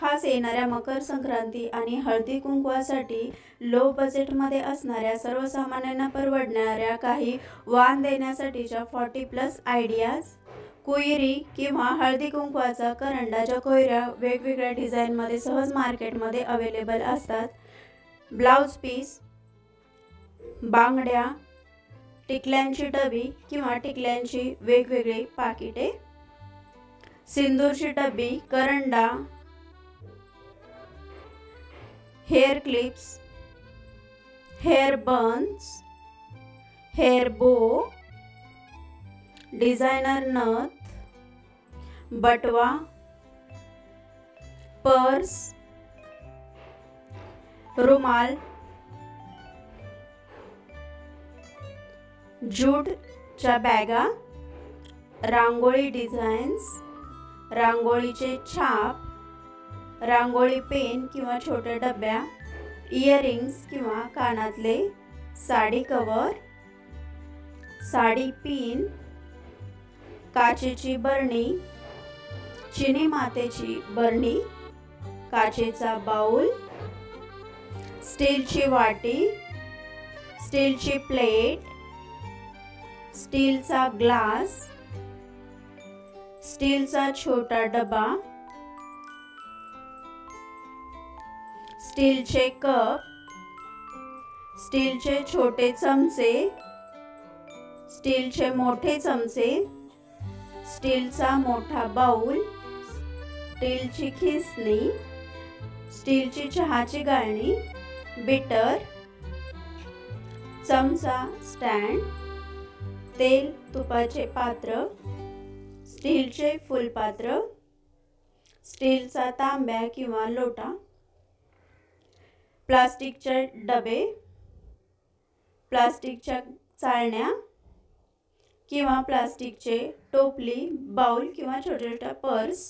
खास येणाऱ्या मकर संक्रांती आणि हळदी कुंकवासाठी लो बजेटमध्ये असणाऱ्या सर्वसामान्यांना परवडणाऱ्या काही वाण देण्यासाठीच्या 40+ आयडियाज। कुयरी किंवा हळदी कुंकवाचा करंडाच्या कोयऱ्या वेगवेगळ्या डिझाईनमध्ये सहज मार्केटमध्ये अवेलेबल असतात। ब्लाउज पीस, बांगड्या, टिकल्यांची डबी किंवा टिकल्यांची वेगवेगळी पाकिटे, सिंदूरची डबी, करंडा, hair clips, hair buns, hair bow, designer नथ, बटवा, पर्स, रुमाल, ज्यूटच्या बॅगा, रांगोळी डिझाईन्स, रांगोळीचे छाप, रांगोळी पेन किंवा छोट्या डब्या, इयरिंग्स किंवा कानातले, साडी कवर, साडी पिन, काचेची बरणी, चिनी मातेची बरणी, काचेचा बाउल, स्टीलची वाटी, स्टीलची प्लेट, स्टीलचा ग्लास, स्टीलचा छोटा डबा, स्टीलचे कप, स्टीलचे छोटे चमचे, स्टीलचे मोठे चमचे, स्टीलचा मोठा बाउल, स्टीलची खिसणी, स्टीलची चहाची गाळणी, बिटर, चमचा स्टँड, तेल तुपाचे पात्र, स्टीलचे फुलपात्र, स्टीलचा तांब्या किंवा लोटा, प्लास्टिकचे डबे, प्लास्टिकच्या चाळण्या किंवा प्लास्टिकचे टोपली, बाउल किंवा छोटे छोटे पर्स,